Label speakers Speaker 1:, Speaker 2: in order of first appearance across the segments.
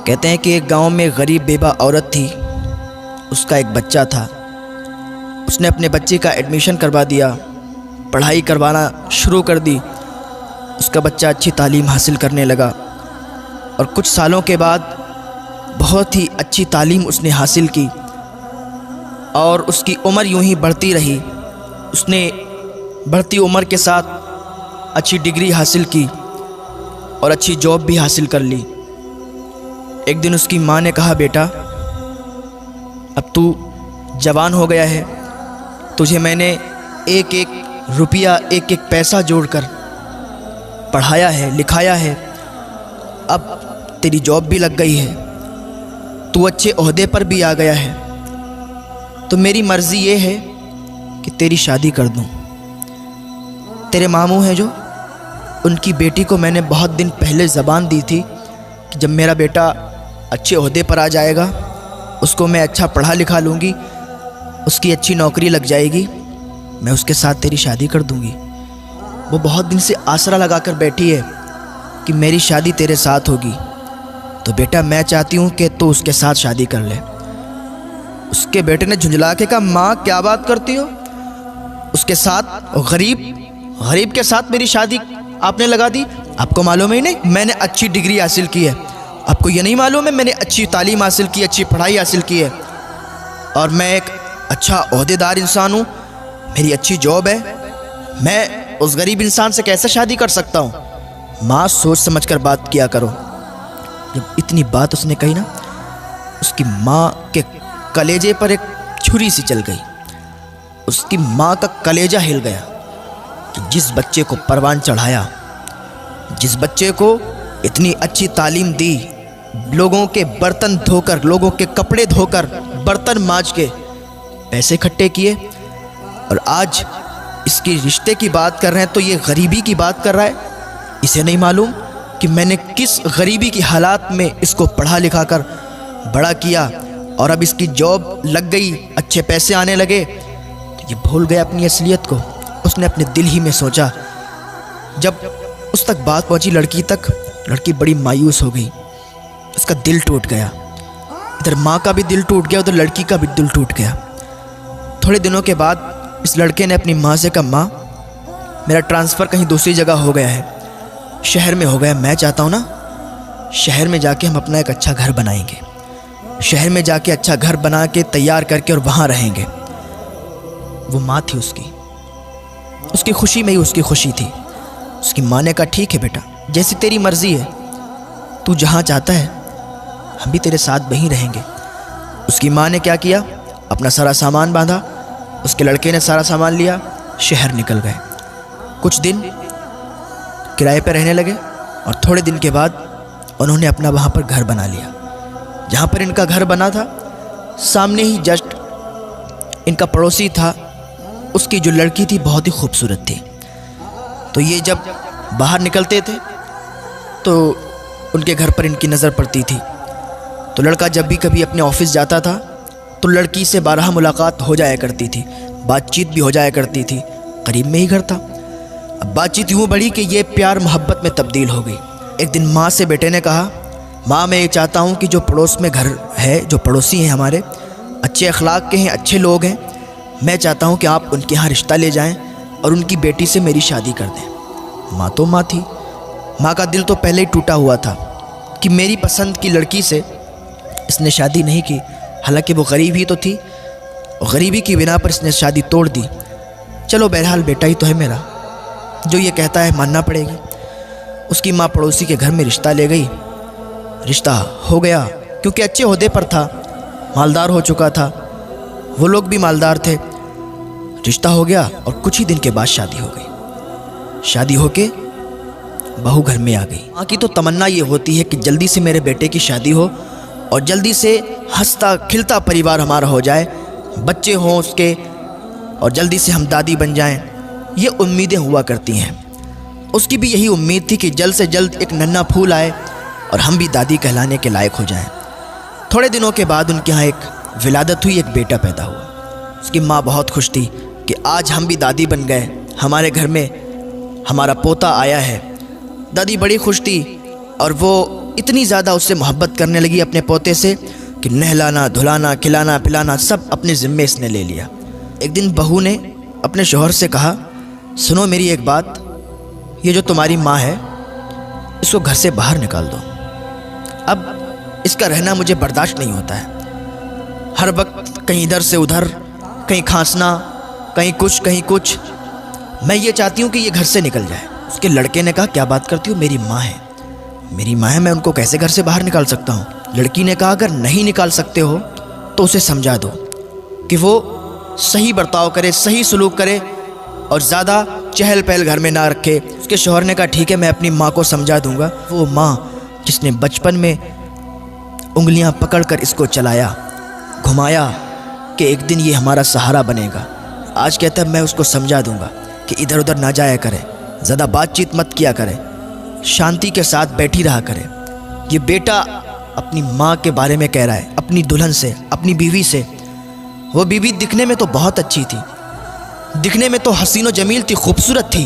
Speaker 1: कहते हैं कि एक गांव में गरीब बेवा औरत थी। उसका एक बच्चा था। उसने अपने बच्चे का एडमिशन करवा दिया, पढ़ाई करवाना शुरू कर दी। उसका बच्चा अच्छी तालीम हासिल करने लगा और कुछ सालों के बाद बहुत ही अच्छी तालीम उसने हासिल की और उसकी उम्र यूं ही बढ़ती रही। उसने बढ़ती उम्र के साथ अच्छी डिग्री हासिल की और अच्छी जॉब भी हासिल कर ली। एक दिन उसकी माँ ने कहा, बेटा अब तू जवान हो गया है, तुझे मैंने एक एक रुपया एक एक पैसा जोड़कर पढ़ाया है, लिखाया है। अब तेरी जॉब भी लग गई है, तू अच्छे ओहदे पर भी आ गया है, तो मेरी मर्ज़ी ये है कि तेरी शादी कर दूं। तेरे मामू हैं जो, उनकी बेटी को मैंने बहुत दिन पहले ज़बान दी थी कि जब मेरा बेटा अच्छे ओहदे पर आ जाएगा उसको मैं अच्छा पढ़ा लिखा लूँगी, उसकी अच्छी नौकरी लग जाएगी, मैं उसके साथ तेरी शादी कर दूँगी। वो बहुत दिन से आसरा लगा कर बैठी है कि मेरी शादी तेरे साथ होगी, तो बेटा मैं चाहती हूँ कि तू उसके साथ शादी कर ले। उसके बेटे ने झुंझला के कहा, माँ क्या बात करती हो, उसके साथ गरीब के साथ मेरी शादी आपने लगा दी? आपको मालूम ही नहीं मैंने अच्छी डिग्री हासिल की है? आपको ये नहीं मालूम है मैंने अच्छी तालीम हासिल की, अच्छी पढ़ाई हासिल की है और मैं एक अच्छा ओहदेदार इंसान हूँ, मेरी अच्छी जॉब है, मैं उस गरीब इंसान से कैसे शादी कर सकता हूँ? माँ सोच समझ कर बात किया करो। जब इतनी बात उसने कही ना, उसकी माँ के कलेजे पर एक छुरी सी चल गई। उसकी माँ का कलेजा हिल गया कि जिस बच्चे को परवान चढ़ाया, जिस बच्चे को इतनी अच्छी तालीम दी, लोगों के बर्तन धोकर, लोगों के कपड़े धोकर, बर्तन मांज के पैसे इकट्ठे किए, और आज इसके रिश्ते की बात कर रहे हैं तो ये गरीबी की बात कर रहा है। इसे नहीं मालूम कि मैंने किस गरीबी की हालात में इसको पढ़ा लिखा कर बड़ा किया और अब इसकी जॉब लग गई, अच्छे पैसे आने लगे, तो ये भूल गया अपनी असलियत को। उसने अपने दिल ही में सोचा। जब उस तक बात पहुंची लड़की तक, लड़की बड़ी मायूस हो गई, उसका दिल टूट गया। इधर माँ का भी दिल टूट गया, उधर लड़की का भी दिल टूट गया। थोड़े दिनों के बाद इस लड़के ने अपनी माँ से कहा, माँ मेरा ट्रांसफ़र कहीं दूसरी जगह हो गया है, शहर में हो गया, मैं चाहता हूँ ना शहर में जाके हम अपना एक अच्छा घर बनाएंगे, शहर में जाके अच्छा घर बना के तैयार करके और वहाँ रहेंगे। वो माँ थी उसकी खुशी में ही उसकी खुशी थी। उसकी माँ ने कहा, ठीक है बेटा, जैसी तेरी मर्ज़ी है, तू जहाँ चाहता है हम भी तेरे साथ वहीं रहेंगे। उसकी माँ ने क्या किया, अपना सारा सामान बांधा, उसके लड़के ने सारा सामान लिया, शहर निकल गए। कुछ दिन किराए पर रहने लगे और थोड़े दिन के बाद उन्होंने अपना वहाँ पर घर बना लिया। जहाँ पर इनका घर बना था, सामने ही जस्ट इनका पड़ोसी था, उसकी जो लड़की थी बहुत ही खूबसूरत थी। तो ये जब बाहर निकलते थे तो उनके घर पर इनकी नज़र पड़ती थी। तो लड़का जब भी कभी अपने ऑफिस जाता था तो लड़की से बारहा मुलाकात हो जाया करती थी, बातचीत भी हो जाया करती थी, करीब में ही घर था। अब बातचीत यूँ बढ़ी कि ये प्यार मोहब्बत में तब्दील हो गई। एक दिन माँ से बेटे ने कहा, माँ मैं ये चाहता हूँ कि जो पड़ोस में घर है, जो पड़ोसी हैं हमारे, अच्छे अखलाक के हैं, अच्छे लोग हैं, मैं चाहता हूँ कि आप उनके यहाँ रिश्ता ले जाएं और उनकी बेटी से मेरी शादी कर दें। माँ तो माँ थी, माँ का दिल तो पहले ही टूटा हुआ था कि मेरी पसंद की लड़की से इसने शादी नहीं की। हालांकि वो गरीब ही तो थी, गरीबी की बिना पर इसने शादी तोड़ दी। चलो बहरहाल बेटा ही तो है मेरा, जो ये कहता है मानना पड़ेगी। उसकी माँ पड़ोसी के घर में रिश्ता ले गई, रिश्ता हो गया, क्योंकि अच्छे ओहदे पर था, मालदार हो चुका था, वो लोग भी मालदार थे। रिश्ता हो गया और कुछ ही दिन के बाद शादी हो गई। शादी होके बहू घर में आ गई। माँ की तो तमन्ना ये होती है कि जल्दी से मेरे बेटे की शादी हो और जल्दी से हंसता खिलता परिवार हमारा हो जाए, बच्चे हों उसके, और जल्दी से हम दादी बन जाएं। ये उम्मीदें हुआ करती हैं। उसकी भी यही उम्मीद थी कि जल्द से जल्द एक नन्हा फूल आए और हम भी दादी कहलाने के लायक हो जाएं। थोड़े दिनों के बाद उनके यहाँ एक विलादत हुई, एक बेटा पैदा हुआ। उसकी माँ बहुत खुश थी कि आज हम भी दादी बन गए, हमारे घर में हमारा पोता आया है। दादी बड़ी खुश थी और वो इतनी ज़्यादा उससे मोहब्बत करने लगी अपने पोते से कि नहलाना, धुलाना, खिलाना, पिलाना सब अपने ज़िम्मे इसने ले लिया। एक दिन बहू ने अपने शौहर से कहा, सुनो मेरी एक बात, ये जो तुम्हारी माँ है इसको घर से बाहर निकाल दो। अब इसका रहना मुझे बर्दाश्त नहीं होता है। हर वक्त कहीं इधर से उधर, कहीं खांसना, कहीं कुछ। मैं ये चाहती हूँ कि ये घर से निकल जाए। उसके लड़के ने कहा, क्या बात करती हो, मेरी माँ है, मेरी माँ है, मैं उनको कैसे घर से बाहर निकाल सकता हूँ। लड़की ने कहा, अगर नहीं निकाल सकते हो तो उसे समझा दो कि वो सही बर्ताव करे, सही सलूक करे और ज़्यादा चहल पहल घर में ना रखे। उसके शौहर ने कहा, ठीक है, मैं अपनी माँ को समझा दूंगा। वो माँ जिसने बचपन में उंगलियां पकड़कर इसको चलाया, घुमाया कि एक दिन ये हमारा सहारा बनेगा, आज कहता है मैं उसको समझा दूंगा कि इधर उधर ना जाया करे, ज़्यादा बातचीत मत किया करे, शांति के साथ बैठी रहा करे। ये बेटा अपनी माँ के बारे में कह रहा है, अपनी दुल्हन से, अपनी बीवी से। वो बीवी दिखने में तो बहुत अच्छी थी, दिखने में तो हसीनो जमील थी, खूबसूरत थी,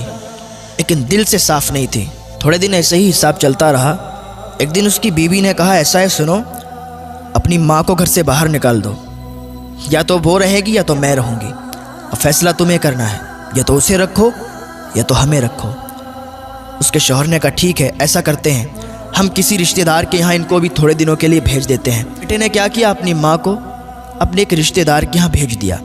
Speaker 1: लेकिन दिल से साफ़ नहीं थी। थोड़े दिन ऐसे ही हिसाब चलता रहा। एक दिन उसकी बीवी ने कहा, ऐसा है सुनो, अपनी माँ को घर से बाहर निकाल दो, या तो वो रहेगी या तो मैं रहूँगी, अब फैसला तुम्हें करना है, या तो उसे रखो या तो हमें रखो। उसके शौहर ने कहा, ठीक है, ऐसा करते हैं, हम किसी रिश्तेदार के यहाँ इनको भी थोड़े दिनों के लिए भेज देते हैं। बेटे ने क्या किया, अपनी माँ को अपने एक रिश्तेदार के यहाँ भेज दिया।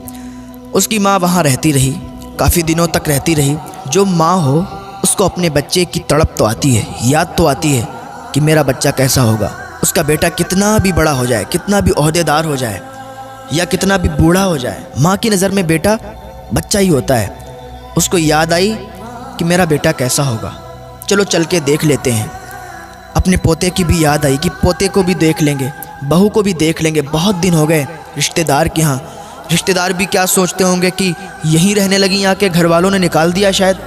Speaker 1: उसकी माँ वहाँ रहती रही, काफ़ी दिनों तक रहती रही। जो माँ हो उसको अपने बच्चे की तड़प तो आती है, याद तो आती है कि मेरा बच्चा कैसा होगा, उसका बेटा कितना भी बड़ा हो जाए, कितना भी ओहदेदार हो जाए या कितना भी बूढ़ा हो जाए, माँ की नज़र में बेटा बच्चा ही होता है। उसको याद आई कि मेरा बेटा कैसा होगा, चलो चल के देख लेते हैं। अपने पोते की भी याद आई कि पोते को भी देख लेंगे, बहू को भी देख लेंगे, बहुत दिन हो गए रिश्तेदार के यहाँ। रिश्तेदार भी क्या सोचते होंगे कि यहीं रहने लगी, यहाँ के घर वालों ने निकाल दिया शायद।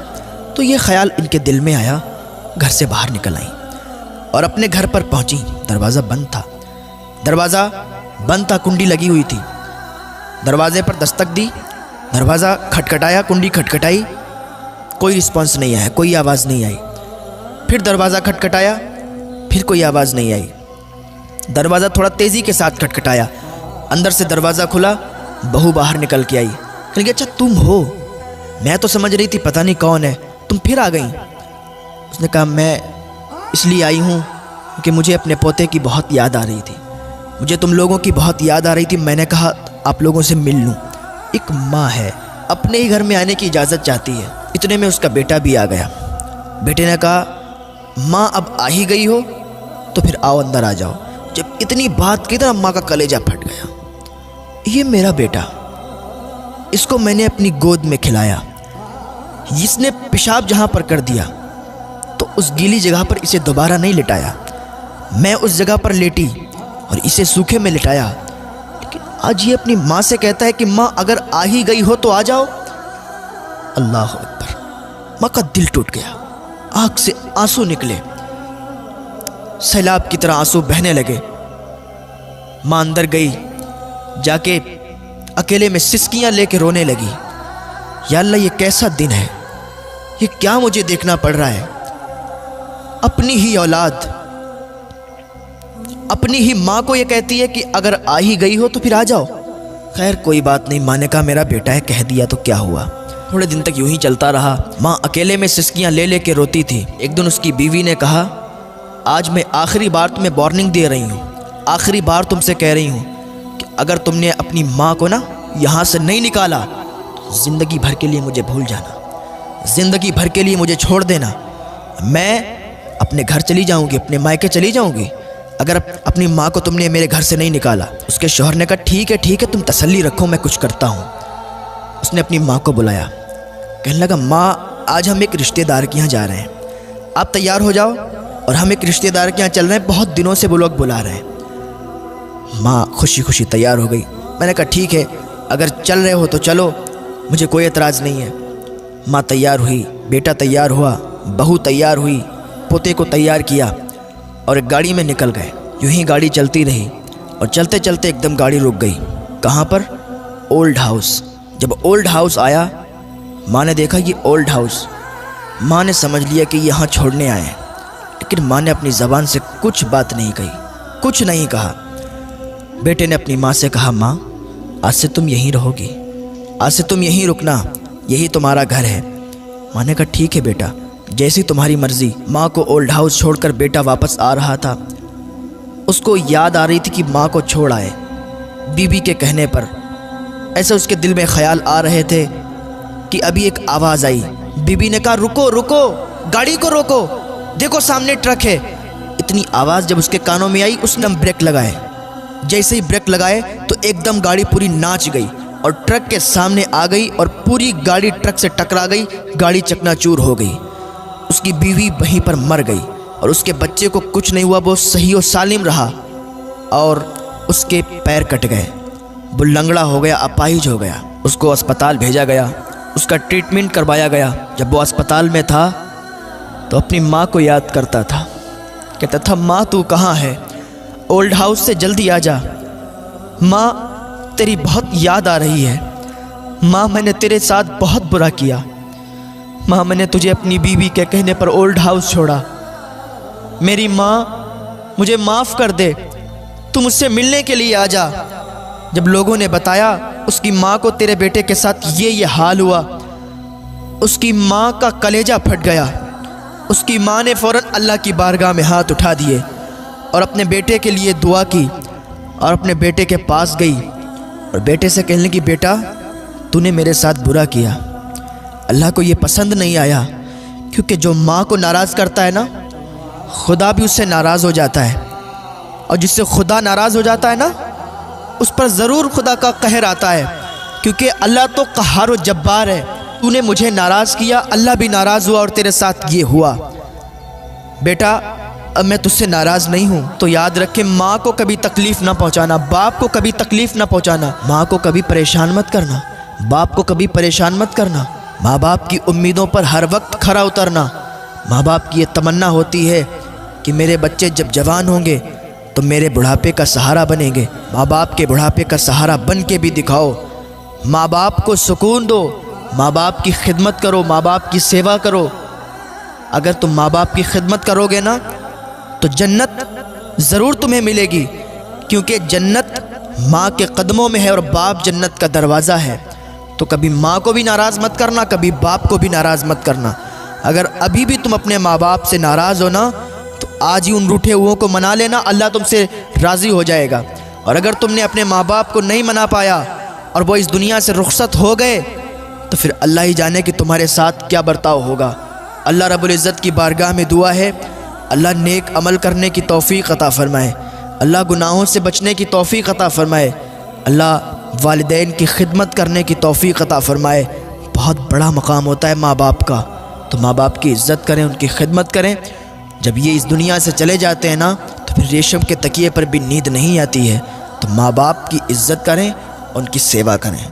Speaker 1: तो ये ख्याल इनके दिल में आया, घर से बाहर निकल आई और अपने घर पर पहुंची। दरवाज़ा बंद था, दरवाज़ा बंद था, कुंडी लगी हुई थी। दरवाजे पर दस्तक दी, दरवाज़ा खटखटाया, कुंडी खटखटाई, कोई रिस्पॉन्स नहीं आया, कोई आवाज़ नहीं आई। फिर दरवाज़ा खटखटाया, फिर कोई आवाज़ नहीं आई। दरवाज़ा थोड़ा तेज़ी के साथ खटखटाया, अंदर से दरवाज़ा खुला, बहू बाहर निकल के आई। कह गया, अच्छा तुम हो, मैं तो समझ रही थी पता नहीं कौन है, तुम फिर आ गई। उसने कहा, मैं इसलिए आई हूँ कि मुझे अपने पोते की बहुत याद आ रही थी, मुझे तुम लोगों की बहुत याद आ रही थी। मैंने कहा आप लोगों से मिल लूँ। एक माँ है, अपने ही घर में आने की इजाज़त चाहती है। इतने में उसका बेटा भी आ गया। बेटे ने कहा, माँ अब आ ही गई हो तो फिर आओ, अंदर आ जाओ। जब इतनी बात की तो अम्मा का कलेजा फट गया। ये मेरा बेटा, इसको मैंने अपनी गोद में खिलाया, इसने पेशाब जहाँ पर कर दिया तो उस गीली जगह पर इसे दोबारा नहीं लिटाया, मैं उस जगह पर लेटी और इसे सूखे में लिटाया। लेकिन आज ये अपनी माँ से कहता है कि माँ अगर आ ही गई हो तो आ जाओ। अल्लाह अकबर। माँ का दिल टूट गया, आँख से आंसू निकले, सैलाब की तरह आंसू बहने लगे। माँ अंदर गई, जाके अकेले में सिसकियां लेके रोने लगी। या अल्लाह, ये कैसा दिन है, ये क्या मुझे देखना पड़ रहा है। अपनी ही औलाद अपनी ही माँ को ये कहती है कि अगर आ ही गई हो तो फिर आ जाओ। खैर कोई बात नहीं, माँ ने कहा मेरा बेटा है, कह दिया तो क्या हुआ। थोड़े दिन तक यूं ही चलता रहा। माँ अकेले में सिसकियां ले लेके रोती थी। एक दिन उसकी बीवी ने कहा, आज मैं आखिरी बार तुम्हें वार्निंग दे रही हूँ, आखिरी बार तुमसे कह रही हूँ कि अगर तुमने अपनी माँ को ना यहाँ से नहीं निकाला तो ज़िंदगी भर के लिए मुझे भूल जाना, ज़िंदगी भर के लिए मुझे छोड़ देना। मैं अपने घर चली जाऊँगी, अपने मायके चली जाऊँगी, अगर अपनी माँ को तुमने मेरे घर से नहीं निकाला। उसके शौहर ने कहा, ठीक है, तुम तसल्ली रखो, मैं कुछ करता हूँ। उसने अपनी माँ को बुलाया, कहने लगा, माँ आज हम एक रिश्तेदार के यहाँ जा रहे हैं, आप तैयार हो जाओ, और हम एक रिश्तेदार के यहाँ चल रहे हैं, बहुत दिनों से वो लोग बुला रहे हैं। माँ खुशी खुशी तैयार हो गई। मैंने कहा, ठीक है, अगर चल रहे हो तो चलो, मुझे कोई एतराज़ नहीं है। माँ तैयार हुई, बेटा तैयार हुआ, बहू तैयार हुई, पोते को तैयार किया और एक गाड़ी में निकल गए। यूं ही गाड़ी चलती रही और चलते चलते एकदम गाड़ी रुक गई। कहाँ पर? Old house. जब ओल्ड हाउस आया, माँ ने देखा ये ओल्ड हाउस। माँ ने समझ लिया कि यहाँ छोड़ने आए हैं, लेकिन माँ ने अपनी ज़बान से कुछ बात नहीं कही, कुछ नहीं कहा। बेटे ने अपनी माँ से कहा, माँ आज से तुम यहीं रहोगी, आज से तुम यहीं रुकना, यही तुम्हारा घर है। माँ ने कहा ठीक है बेटा, जैसी तुम्हारी मर्ज़ी। माँ को ओल्ड हाउस छोड़कर बेटा वापस आ रहा था। उसको याद आ रही थी कि माँ को छोड़ आए बीबी के कहने पर। ऐसे उसके दिल में ख्याल आ रहे थे कि अभी एक आवाज़ आई। बीबी ने कहा रुको रुको, गाड़ी को रोको, देखो सामने ट्रक है। इतनी आवाज़ जब उसके कानों में आई, उसने ब्रेक लगाए। जैसे ही ब्रेक लगाए तो एकदम गाड़ी पूरी नाच गई और ट्रक के सामने आ गई और पूरी गाड़ी ट्रक से टकरा गई। गाड़ी चकनाचूर हो गई। उसकी बीवी वहीं पर मर गई और उसके बच्चे को कुछ नहीं हुआ, वो सही और सालिम रहा। और उसके पैर कट गए, वो लंगड़ा हो गया, अपाहिज हो गया। उसको अस्पताल भेजा गया, उसका ट्रीटमेंट करवाया गया। जब वो अस्पताल में था तो अपनी माँ को याद करता था, कहता था माँ तू कहाँ है, ओल्ड हाउस से जल्दी आ जा, माँ तेरी बहुत याद आ रही है, माँ मैंने तेरे साथ बहुत बुरा किया, माँ मैंने तुझे अपनी बीवी के कहने पर ओल्ड हाउस छोड़ा, मेरी माँ मुझे माफ़ कर दे, तू मुझसे मिलने के लिए आ जा। जब लोगों ने बताया उसकी माँ को तेरे बेटे के साथ ये हाल हुआ, उसकी माँ का कलेजा फट गया। उसकी माँ ने फ़ौरन अल्लाह की बारगाह में हाथ उठा दिए और अपने बेटे के लिए दुआ की और अपने बेटे के पास गई और बेटे से कहने लगी, बेटा तूने मेरे साथ बुरा किया, अल्लाह को ये पसंद नहीं आया, क्योंकि जो माँ को नाराज़ करता है ना, खुदा भी उससे नाराज़ हो जाता है, और जिससे खुदा नाराज़ हो जाता है ना, उस पर ज़रूर खुदा का कहर आता है, क्योंकि अल्लाह तो क़हार व जब्बार है। तूने मुझे नाराज़ किया, अल्लाह भी नाराज़ हुआ और तेरे साथ ये हुआ। बेटा अब मैं तुझसे नाराज़ नहीं हूँ, तो याद रख के माँ को कभी तकलीफ़ ना पहुँचाना, बाप को कभी तकलीफ़ ना पहुँचाना, माँ को कभी परेशान मत करना, बाप को कभी परेशान मत करना। माँ बाप की उम्मीदों पर हर वक्त खरा उतरना। माँ बाप की ये तमन्ना होती है कि मेरे बच्चे जब जवान होंगे तो मेरे बुढ़ापे का सहारा बनेंगे। माँ बाप के बुढ़ापे का सहारा बन के भी दिखाओ। माँ बाप को सुकून दो, माँ बाप की खिदमत करो, माँ बाप की सेवा करो। अगर तुम माँ बाप की खिदमत करोगे ना तो जन्नत ज़रूर तुम्हें मिलेगी, क्योंकि जन्नत माँ के कदमों में है और बाप जन्नत का दरवाज़ा है। तो कभी माँ को भी नाराज़ मत करना, कभी बाप को भी नाराज़ मत करना। अगर अभी भी तुम अपने माँ बाप से नाराज़ हो ना, तो आज ही उन रूठे हुओं को मना लेना, अल्लाह तुमसे राज़ी हो जाएगा। और अगर तुमने अपने माँ बाप को नहीं मना पाया और वो इस दुनिया से रुखसत हो गए, तो फिर अल्लाह ही जाने कि तुम्हारे साथ क्या बर्ताव होगा। अल्लाह रब्बुल इज़्ज़त की बारगाह में दुआ है, अल्लाह नेक अमल करने की तौफ़ीक़ अता फ़रमाए, अल्लाह गुनाहों से बचने की तौफ़ीक़ अता फ़रमाए, अल्लाह वालिदैन की खिदमत करने की तौफ़ीक़ अता फ़रमाए। बहुत बड़ा मकाम होता है माँ बाप का, तो माँ बाप की इज़्ज़त करें, उनकी खिदमत करें। जब ये इस दुनिया से चले जाते हैं ना, तो फिर रेशम के तकिए पर भी नींद नहीं आती है। तो माँ बाप की इज़्ज़त करें, उनकी सेवा करें।